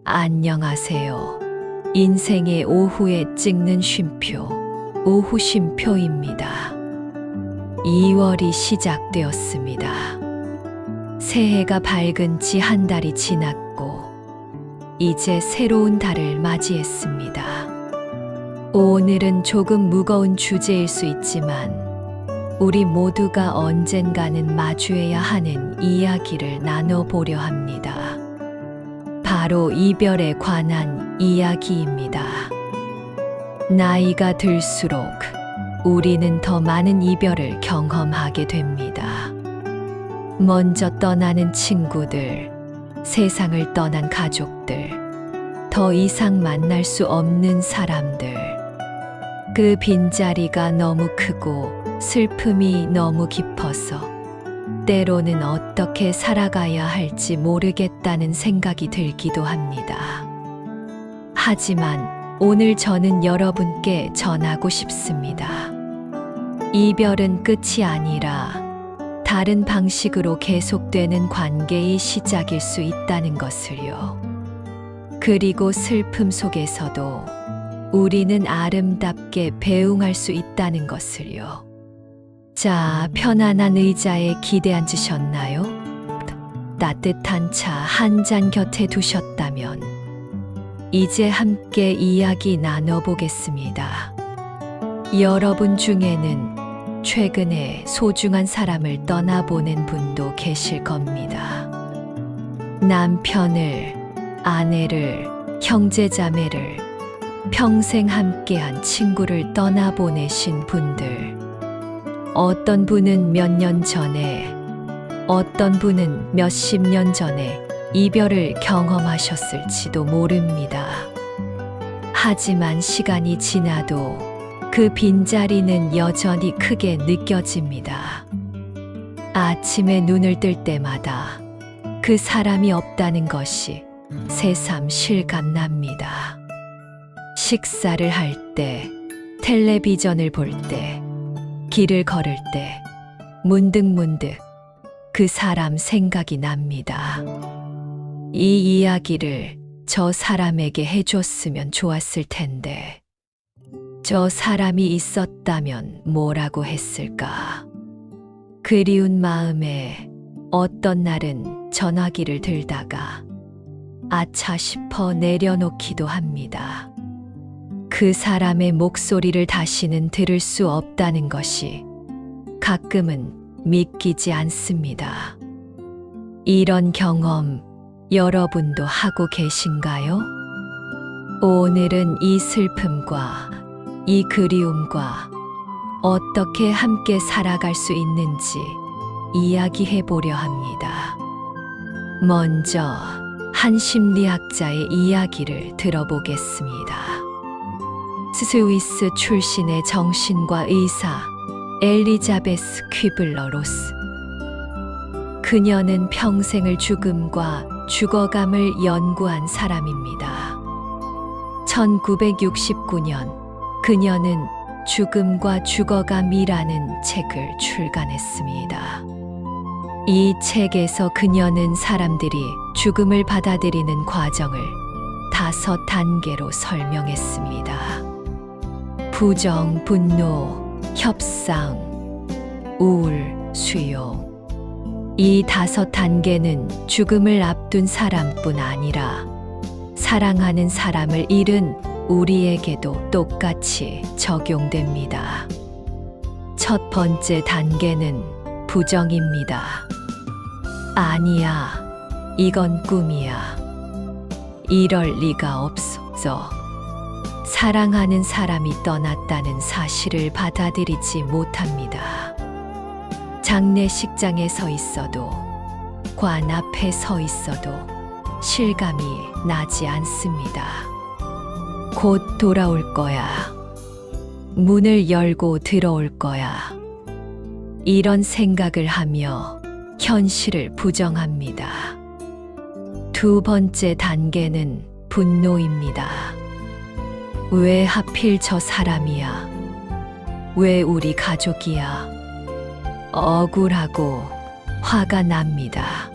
안녕하세요. 인생의 오후에 찍는 쉼표, 오후 쉼표입니다. 2월이 시작되었습니다. 새해가 밝은 지 한 달이 지났고, 이제 새로운 달을 맞이했습니다. 오늘은 조금 무거운 주제일 수 있지만, 우리 모두가 언젠가는 마주해야 하는 이야기를 나눠보려 합니다. 바로 이별에 관한 이야기입니다. 나이가 들수록 우리는 더 많은 이별을 경험하게 됩니다. 먼저 떠나는 친구들, 세상을 떠난 가족들, 더 이상 만날 수 없는 사람들. 그 빈자리가 너무 크고 슬픔이 너무 깊어서 때로는 어떻게 살아가야 할지 모르겠다는 생각이 들기도 합니다. 하지만 오늘 저는 여러분께 전하고 싶습니다. 이별은 끝이 아니라 다른 방식으로 계속되는 관계의 시작일 수 있다는 것을요. 그리고 슬픔 속에서도 우리는 아름답게 배웅할 수 있다는 것을요. 자, 편안한 의자에 기대 앉으셨나요? 따뜻한 차 한 잔 곁에 두셨다면 이제 함께 이야기 나눠보겠습니다. 여러분 중에는 최근에 소중한 사람을 떠나보낸 분도 계실 겁니다. 남편을, 아내를, 형제자매를, 평생 함께한 친구를 떠나보내신 분들. 어떤 분은 몇 년 전에, 어떤 분은 몇십 년 전에 이별을 경험하셨을지도 모릅니다. 하지만 시간이 지나도 그 빈자리는 여전히 크게 느껴집니다. 아침에 눈을 뜰 때마다 그 사람이 없다는 것이 새삼 실감납니다. 식사를 할 때, 텔레비전을 볼 때, 길을 걸을 때 문득문득 그 사람 생각이 납니다. 이 이야기를 저 사람에게 해줬으면 좋았을 텐데, 저 사람이 있었다면 뭐라고 했을까? 그리운 마음에 어떤 날은 전화기를 들다가 아차 싶어 내려놓기도 합니다. 그 사람의 목소리를 다시는 들을 수 없다는 것이 가끔은 믿기지 않습니다. 이런 경험 여러분도 하고 계신가요? 오늘은 이 슬픔과 이 그리움과 어떻게 함께 살아갈 수 있는지 이야기해 보려 합니다. 먼저 한 심리학자의 이야기를 들어보겠습니다. 스위스 출신의 정신과 의사 엘리자베스 퀴블러 로스. 그녀는 평생을 죽음과 죽어감을 연구한 사람입니다. 1969년 그녀는 죽음과 죽어감이라는 책을 출간했습니다. 이 책에서 그녀는 사람들이 죽음을 받아들이는 과정을 5단계로 설명했습니다. 부정, 분노, 협상, 우울, 수용. 이 5단계는 죽음을 앞둔 사람뿐 아니라 사랑하는 사람을 잃은 우리에게도 똑같이 적용됩니다. 첫 번째 단계는 부정입니다. 아니야, 이건 꿈이야. 이럴 리가 없어. 사랑하는 사람이 떠났다는 사실을 받아들이지 못합니다. 장례식장에 서 있어도, 관 앞에 서 있어도 실감이 나지 않습니다. 곧 돌아올 거야. 문을 열고 들어올 거야. 이런 생각을 하며 현실을 부정합니다. 두 번째 단계는 분노입니다. 왜 하필 저 사람이야? 왜 우리 가족이야? 억울하고 화가 납니다.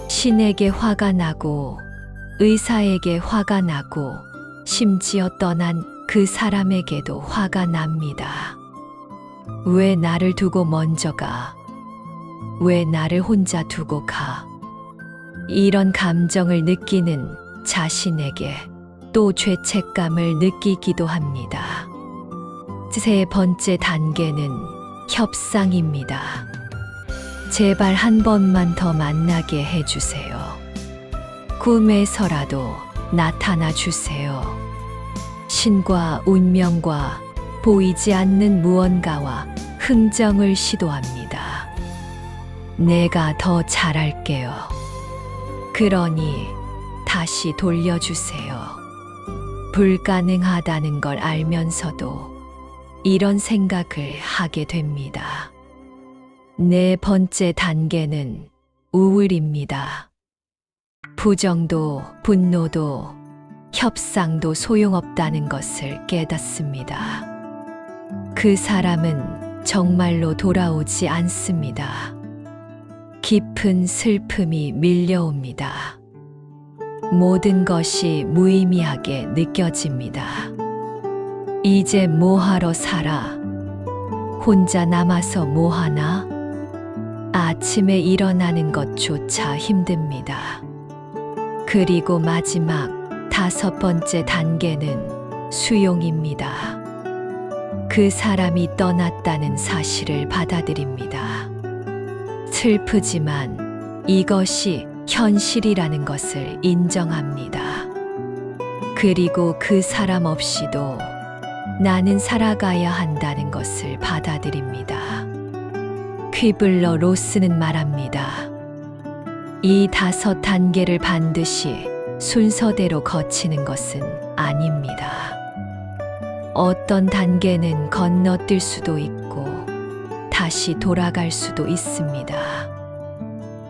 신에게 화가 나고 의사에게 화가 나고 심지어 떠난 그 사람에게도 화가 납니다. 왜 나를 두고 먼저 가? 왜 나를 혼자 두고 가? 이런 감정을 느끼는 자신에게 또 죄책감을 느끼기도 합니다. 세 번째 단계는 협상입니다. 제발 한 번만 더 만나게 해주세요. 꿈에서라도 나타나 주세요. 신과 운명과 보이지 않는 무언가와 흥정을 시도합니다. 내가 더 잘할게요. 그러니 다시 돌려주세요. 불가능하다는 걸 알면서도 이런 생각을 하게 됩니다. 네 번째 단계는 우울입니다. 부정도 분노도 협상도 소용없다는 것을 깨닫습니다. 그 사람은 정말로 돌아오지 않습니다. 깊은 슬픔이 밀려옵니다. 모든 것이 무의미하게 느껴집니다. 이제 뭐하러 살아? 혼자 남아서 뭐하나? 아침에 일어나는 것조차 힘듭니다. 그리고 마지막 다섯 번째 단계는 수용입니다. 그 사람이 떠났다는 사실을 받아들입니다. 슬프지만 이것이 현실이라는 것을 인정합니다. 그리고 그 사람 없이도 나는 살아가야 한다는 것을 받아들입니다. 퀴블러 로스는 말합니다. 이 다섯 단계를 반드시 순서대로 거치는 것은 아닙니다. 어떤 단계는 건너뛸 수도 있고 다시 돌아갈 수도 있습니다.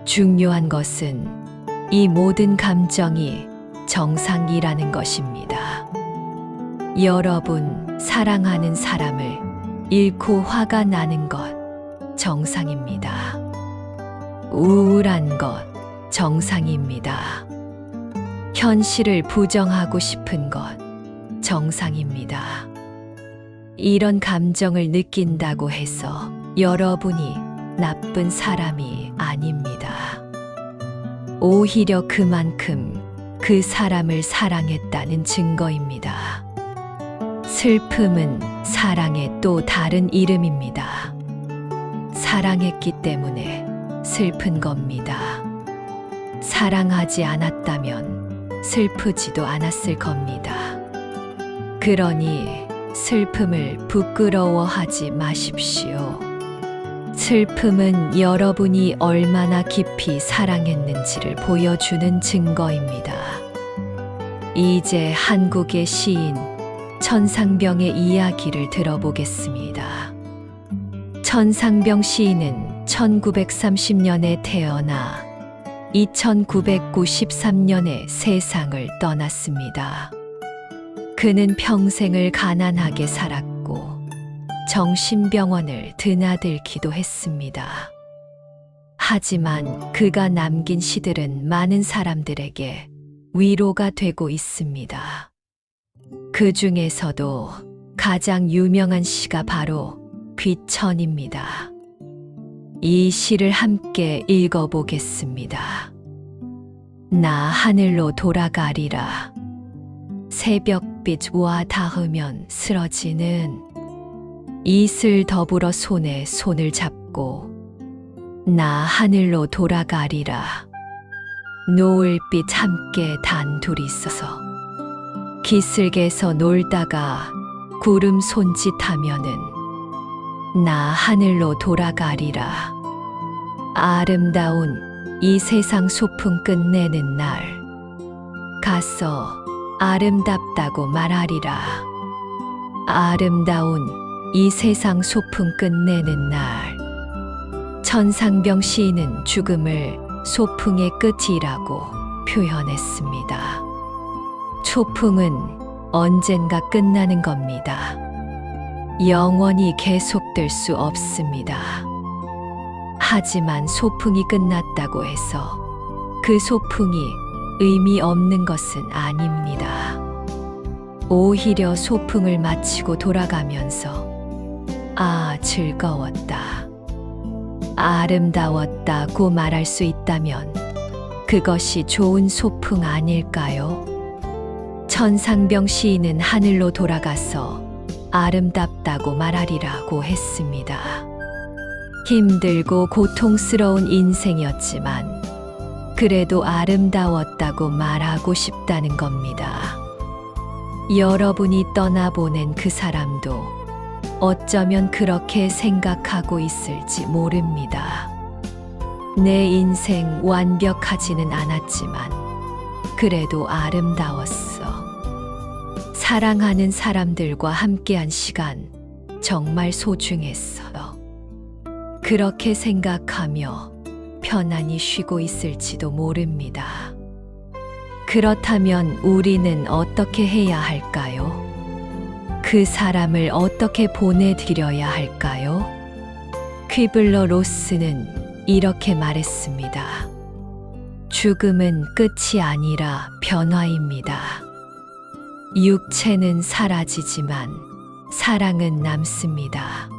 중요한 것은 이 모든 감정이 정상이라는 것입니다. 여러분, 사랑하는 사람을 잃고 화가 나는 것 정상입니다. 우울한 것 정상입니다. 현실을 부정하고 싶은 것 정상입니다. 이런 감정을 느낀다고 해서 여러분이 나쁜 사람이 아닙니다. 오히려 그만큼 그 사람을 사랑했다는 증거입니다. 슬픔은 사랑의 또 다른 이름입니다. 사랑했기 때문에 슬픈 겁니다. 사랑하지 않았다면 슬프지도 않았을 겁니다. 그러니 슬픔을 부끄러워하지 마십시오. 슬픔은 여러분이 얼마나 깊이 사랑했는지를 보여주는 증거입니다. 이제 한국의 시인 천상병의 이야기를 들어보겠습니다. 천상병 시인은 1930년에 태어나 2993년에 세상을 떠났습니다. 그는 평생을 가난하게 살았고 정신병원을 드나들기도 했습니다. 하지만 그가 남긴 시들은 많은 사람들에게 위로가 되고 있습니다. 그 중에서도 가장 유명한 시가 바로 귀천입니다. 이 시를 함께 읽어보겠습니다. 나 하늘로 돌아가리라. 새벽빛과 닿으면 쓰러지는 이슬 더불어 손에 손을 잡고 나 하늘로 돌아가리라. 노을빛 함께 단둘이서서 기슭에서 놀다가 구름 손짓하면은 나 하늘로 돌아가리라. 아름다운 이 세상 소풍 끝내는 날 가서 아름답다고 말하리라. 아름다운 이 세상 소풍 끝내는 날. 천상병 시인은 죽음을 소풍의 끝이라고 표현했습니다. 소풍은 언젠가 끝나는 겁니다. 영원히 계속될 수 없습니다. 하지만 소풍이 끝났다고 해서 그 소풍이 의미 없는 것은 아닙니다. 오히려 소풍을 마치고 돌아가면서 즐거웠다, 아름다웠다고 말할 수 있다면 그것이 좋은 소풍 아닐까요? 천상병 시인은 하늘로 돌아가서 아름답다고 말하리라고 했습니다. 힘들고 고통스러운 인생이었지만 그래도 아름다웠다고 말하고 싶다는 겁니다. 여러분이 떠나보낸 그 사람도 어쩌면 그렇게 생각하고 있을지 모릅니다. 내 인생 완벽하지는 않았지만 그래도 아름다웠어. 사랑하는 사람들과 함께한 시간 정말 소중했어요. 그렇게 생각하며 편안히 쉬고 있을지도 모릅니다. 그렇다면 우리는 어떻게 해야 할까요? 그 사람을 어떻게 보내드려야 할까요? 퀴블러 로스는 이렇게 말했습니다. 죽음은 끝이 아니라 변화입니다. 육체는 사라지지만 사랑은 남습니다.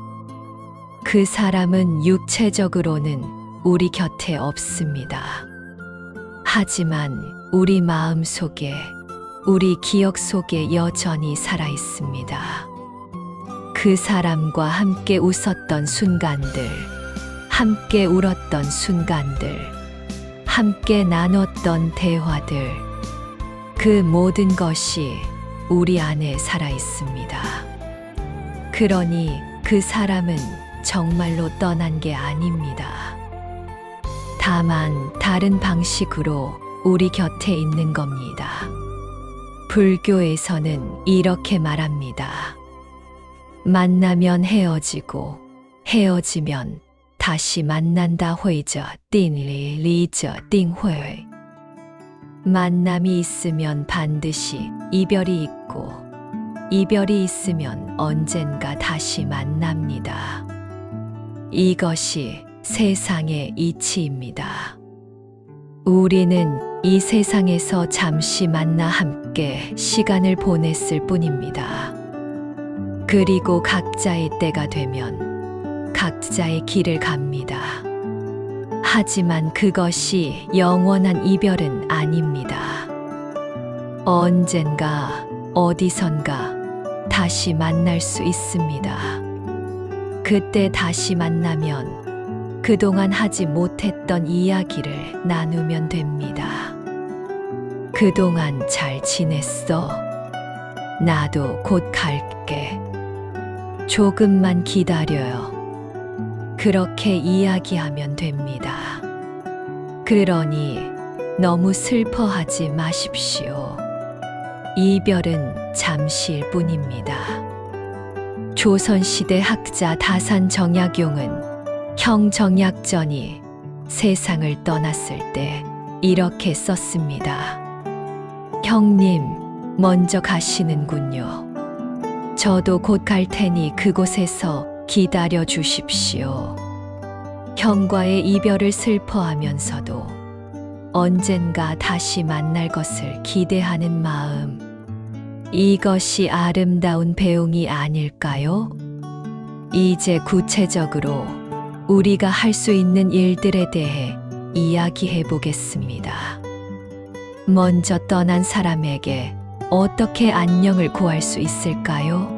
그 사람은 육체적으로는 우리 곁에 없습니다. 하지만 우리 마음 속에, 우리 기억 속에 여전히 살아 있습니다. 그 사람과 함께 웃었던 순간들, 함께 울었던 순간들, 함께 나눴던 대화들, 그 모든 것이 우리 안에 살아 있습니다. 그러니 그 사람은 정말로 떠난 게 아닙니다. 다만 다른 방식으로 우리 곁에 있는 겁니다. 불교에서는 이렇게 말합니다. 만나면 헤어지고 헤어지면 다시 만난다 회저 띵리 리저 띵회. 만남이 있으면 반드시 이별이 있고 이별이 있으면 언젠가 다시 만납니다. 이것이 세상의 이치입니다. 우리는 이 세상에서 잠시 만나 함께 시간을 보냈을 뿐입니다. 그리고 각자의 때가 되면 각자의 길을 갑니다. 하지만 그것이 영원한 이별은 아닙니다. 언젠가 어디선가 다시 만날 수 있습니다. 그때 다시 만나면 그동안 하지 못했던 이야기를 나누면 됩니다. 그동안 잘 지냈어? 나도 곧 갈게. 조금만 기다려요. 그렇게 이야기하면 됩니다. 그러니 너무 슬퍼하지 마십시오. 이별은 잠시일 뿐입니다. 조선시대 학자 다산 정약용은 형정약전이 세상을 떠났을 때 이렇게 썼습니다. 형님, 먼저 가시는군요. 저도 곧 갈 테니 그곳에서 기다려 주십시오. 형과의 이별을 슬퍼하면서도 언젠가 다시 만날 것을 기대하는 마음. 이것이 아름다운 배웅이 아닐까요? 이제 구체적으로 우리가 할 수 있는 일들에 대해 이야기해 보겠습니다. 먼저 떠난 사람에게 어떻게 안녕을 구할 수 있을까요?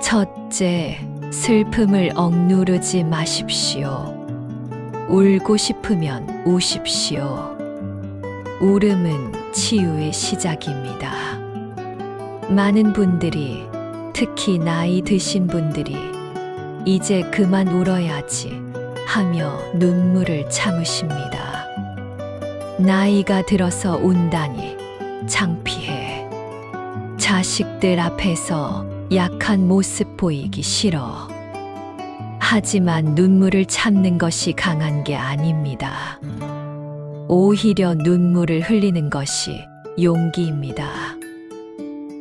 첫째, 슬픔을 억누르지 마십시오. 울고 싶으면 우십시오. 울음은 치유의 시작입니다. 많은 분들이, 특히 나이 드신 분들이 이제 그만 울어야지 하며 눈물을 참으십니다. 나이가 들어서 운다니 창피해. 자식들 앞에서 약한 모습 보이기 싫어. 하지만 눈물을 참는 것이 강한 게 아닙니다. 오히려 눈물을 흘리는 것이 용기입니다.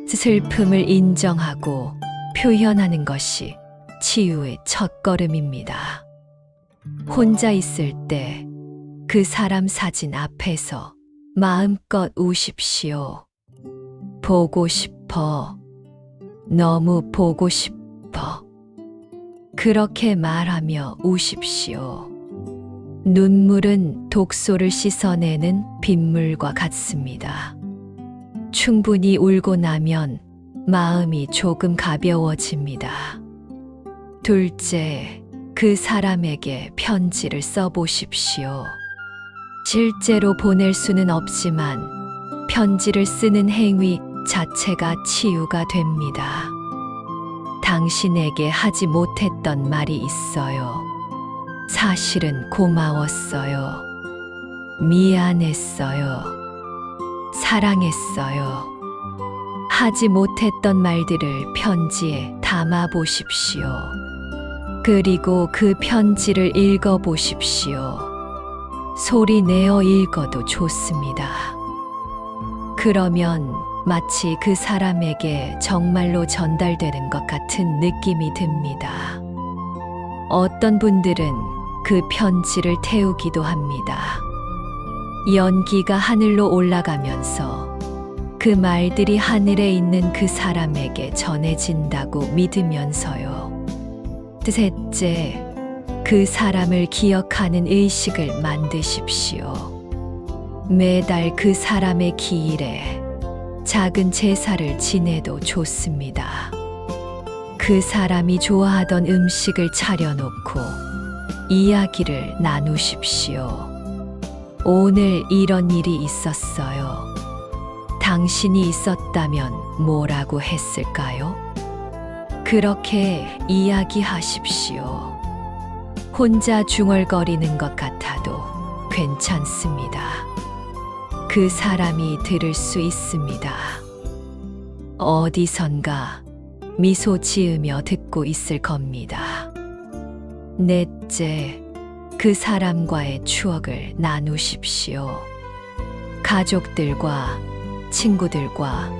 슬픔을 인정하고 표현하는 것이 치유의 첫걸음입니다. 혼자 있을 때 그 사람 사진 앞에서 마음껏 우십시오. 보고 싶어. 너무 보고 싶어. 그렇게 말하며 우십시오. 눈물은 독소를 씻어내는 빗물과 같습니다. 충분히 울고 나면 마음이 조금 가벼워집니다. 둘째, 그 사람에게 편지를 써보십시오. 실제로 보낼 수는 없지만 편지를 쓰는 행위 자체가 치유가 됩니다. 당신에게 하지 못했던 말이 있어요. 사실은 고마웠어요. 미안했어요. 사랑했어요. 하지 못했던 말들을 편지에 담아 보십시오. 그리고 그 편지를 읽어 보십시오. 소리 내어 읽어도 좋습니다. 그러면 마치 그 사람에게 정말로 전달되는 것 같은 느낌이 듭니다. 어떤 분들은 그 편지를 태우기도 합니다. 연기가 하늘로 올라가면서 그 말들이 하늘에 있는 그 사람에게 전해진다고 믿으면서요. 셋째, 그 사람을 기억하는 의식을 만드십시오. 매달 그 사람의 기일에 작은 제사를 지내도 좋습니다. 그 사람이 좋아하던 음식을 차려놓고 이야기를 나누십시오. 오늘 이런 일이 있었어요. 당신이 있었다면 뭐라고 했을까요? 그렇게 이야기하십시오. 혼자 중얼거리는 것 같아도 괜찮습니다. 그 사람이 들을 수 있습니다. 어디선가 미소 지으며 듣고 있을 겁니다. 넷째, 그 사람과의 추억을 나누십시오. 가족들과 친구들과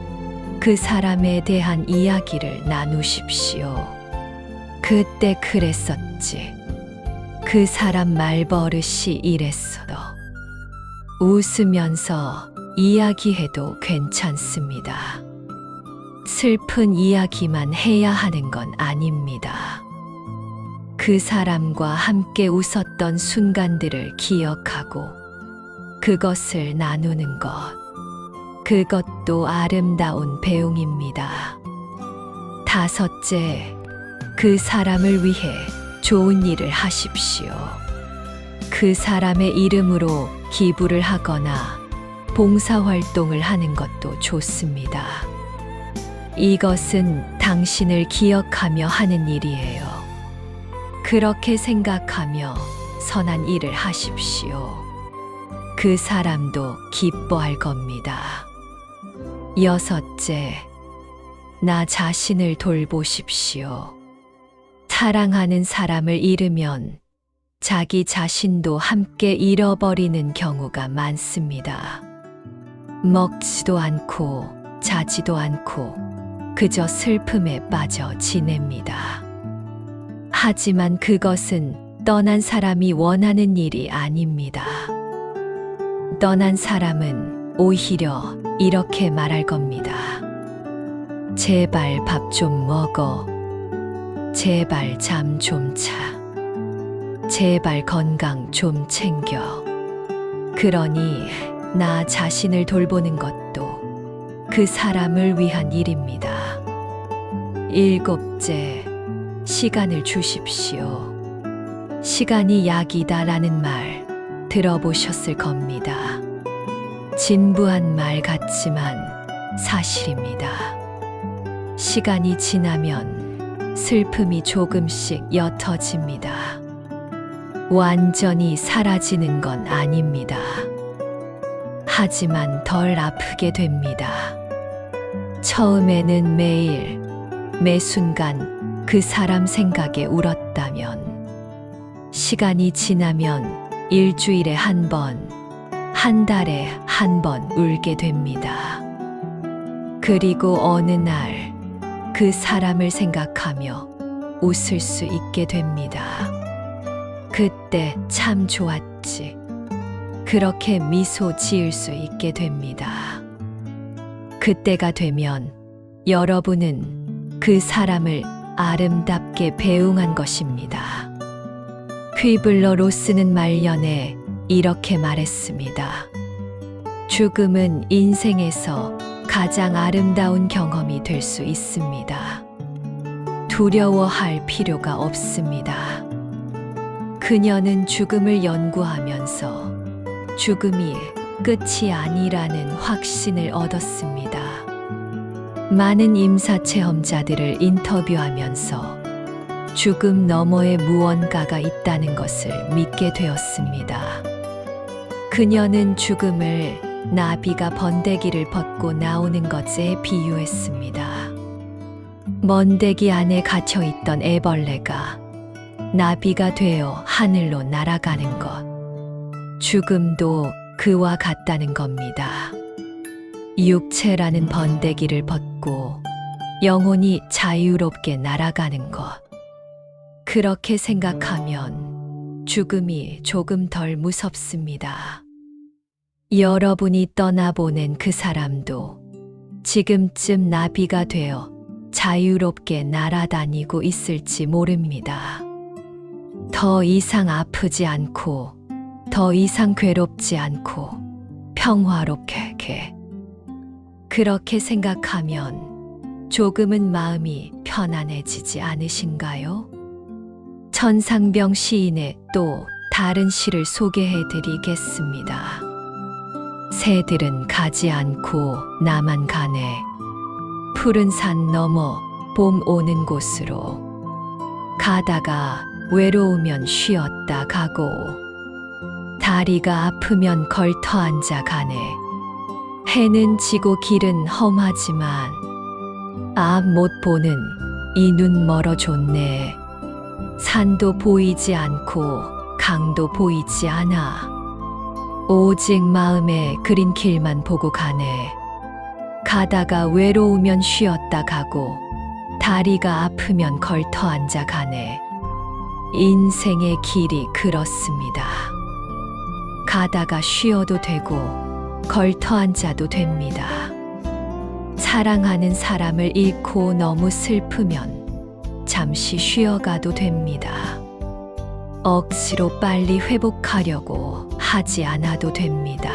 그 사람에 대한 이야기를 나누십시오. 그때 그랬었지. 그 사람 말버릇이 이랬어. 웃으면서 이야기해도 괜찮습니다. 슬픈 이야기만 해야 하는 건 아닙니다. 그 사람과 함께 웃었던 순간들을 기억하고 그것을 나누는 것, 그것도 아름다운 배웅입니다. 다섯째, 그 사람을 위해 좋은 일을 하십시오. 그 사람의 이름으로 기부를 하거나 봉사활동을 하는 것도 좋습니다. 이것은 당신을 기억하며 하는 일이에요. 그렇게 생각하며 선한 일을 하십시오. 그 사람도 기뻐할 겁니다. 여섯째, 나 자신을 돌보십시오. 사랑하는 사람을 잃으면 자기 자신도 함께 잃어버리는 경우가 많습니다. 먹지도 않고 자지도 않고 그저 슬픔에 빠져 지냅니다. 하지만 그것은 떠난 사람이 원하는 일이 아닙니다. 떠난 사람은 오히려 이렇게 말할 겁니다. 제발 밥 좀 먹어. 제발 잠 좀 자. 제발 건강 좀 챙겨. 그러니 나 자신을 돌보는 것도 그 사람을 위한 일입니다. 일곱째, 시간을 주십시오. 시간이 약이다라는 말 들어보셨을 겁니다. 진부한 말 같지만 사실입니다. 시간이 지나면 슬픔이 조금씩 옅어집니다. 완전히 사라지는 건 아닙니다. 하지만 덜 아프게 됩니다. 처음에는 매일, 매 순간 그 사람 생각에 울었다면, 시간이 지나면 일주일에 한 번, 한 달에 한 번 울게 됩니다. 그리고 어느 날 그 사람을 생각하며 웃을 수 있게 됩니다. 그때 참 좋았지. 그렇게 미소 지을 수 있게 됩니다. 그때가 되면 여러분은 그 사람을 아름답게 배웅한 것입니다. 퀴블러 로스는 말년에 이렇게 말했습니다. 죽음은 인생에서 가장 아름다운 경험이 될 수 있습니다. 두려워할 필요가 없습니다. 그녀는 죽음을 연구하면서 죽음이 끝이 아니라는 확신을 얻었습니다. 많은 임사 체험자들을 인터뷰하면서 죽음 너머에 무언가가 있다는 것을 믿게 되었습니다. 그녀는 죽음을 나비가 번데기를 벗고 나오는 것에 비유했습니다. 먼데기 안에 갇혀 있던 애벌레가 나비가 되어 하늘로 날아가는 것. 죽음도 그와 같다는 겁니다. 육체라는 번데기를 벗고 영혼이 자유롭게 날아가는 것. 그렇게 생각하면 죽음이 조금 덜 무섭습니다. 여러분이 떠나보낸 그 사람도 지금쯤 나비가 되어 자유롭게 날아다니고 있을지 모릅니다. 더 이상 아프지 않고 더 이상 괴롭지 않고 평화롭게 그렇게 생각하면 조금은 마음이 편안해지지 않으신가요? 천상병 시인의 또 다른 시를 소개해 드리겠습니다. 새들은 가지 않고 나만 가네. 푸른 산 넘어 봄 오는 곳으로 가다가 외로우면 쉬었다 가고 다리가 아프면 걸터 앉아 가네. 해는 지고 길은 험하지만 앞 못 보는 이 눈 멀어 좋네. 산도 보이지 않고 강도 보이지 않아. 오직 마음에 그린 길만 보고 가네. 가다가 외로우면 쉬었다 가고 다리가 아프면 걸터 앉아 가네. 인생의 길이 그렇습니다. 가다가 쉬어도 되고 걸터 앉아도 됩니다. 사랑하는 사람을 잃고 너무 슬프면 잠시 쉬어가도 됩니다. 억지로 빨리 회복하려고 하지 않아도 됩니다.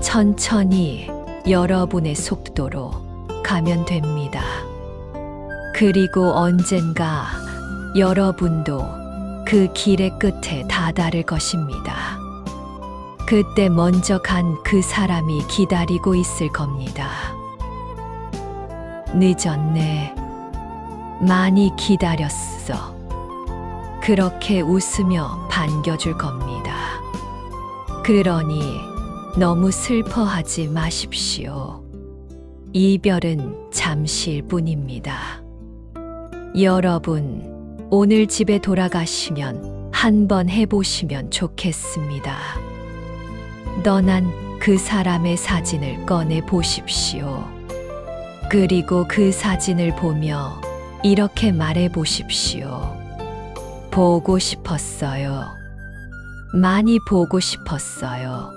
천천히 여러분의 속도로 가면 됩니다. 그리고 언젠가 여러분도 그 길의 끝에 다다를 것입니다. 그때 먼저 간 그 사람이 기다리고 있을 겁니다. 늦었네. 많이 기다렸어. 그렇게 웃으며 반겨줄 겁니다. 그러니 너무 슬퍼하지 마십시오. 이별은 잠시일 뿐입니다. 여러분, 오늘 집에 돌아가시면 한번 해보시면 좋겠습니다. 떠난 그 사람의 사진을 꺼내 보십시오. 그리고 그 사진을 보며 이렇게 말해 보십시오. 보고 싶었어요. 많이 보고 싶었어요.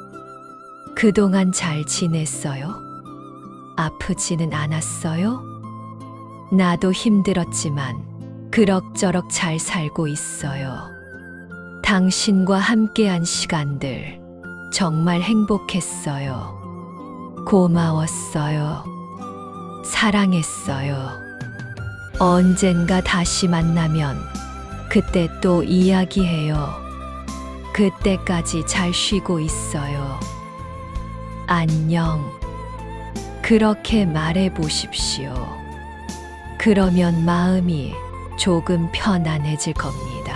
그동안 잘 지냈어요? 아프지는 않았어요? 나도 힘들었지만 그럭저럭 잘 살고 있어요. 당신과 함께한 시간들 정말 행복했어요. 고마웠어요. 사랑했어요. 언젠가 다시 만나면 그때 또 이야기해요. 그때까지 잘 쉬고 있어요. 안녕. 그렇게 말해 보십시오. 그러면 마음이 조금 편안해질 겁니다.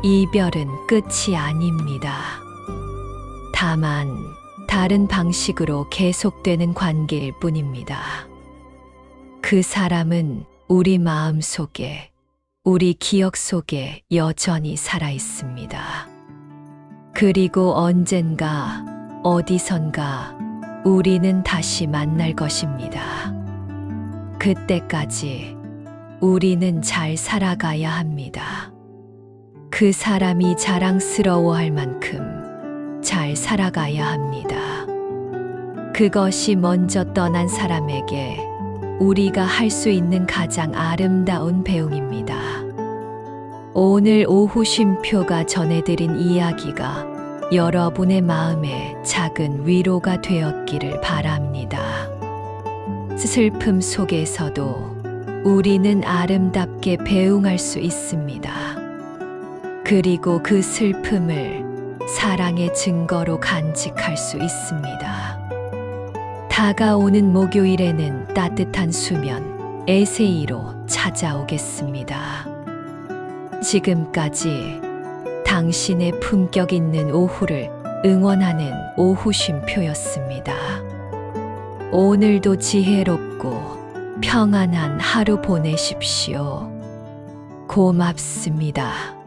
이별은 끝이 아닙니다. 다만 다른 방식으로 계속되는 관계일 뿐입니다. 그 사람은 우리 마음 속에, 우리 기억 속에 여전히 살아 있습니다. 그리고 언젠가 어디선가 우리는 다시 만날 것입니다. 그때까지 우리는 잘 살아가야 합니다. 그 사람이 자랑스러워할 만큼 잘 살아가야 합니다. 그것이 먼저 떠난 사람에게 우리가 할 수 있는 가장 아름다운 배웅입니다. 오늘 오후 쉼표가 전해드린 이야기가 여러분의 마음에 작은 위로가 되었기를 바랍니다. 슬픔 속에서도 우리는 아름답게 배웅할 수 있습니다. 그리고 그 슬픔을 사랑의 증거로 간직할 수 있습니다. 다가오는 목요일에는 따뜻한 수면, 에세이로 찾아오겠습니다. 지금까지 당신의 품격 있는 오후를 응원하는 오후 쉼표였습니다. 오늘도 지혜롭고 평안한 하루 보내십시오. 고맙습니다.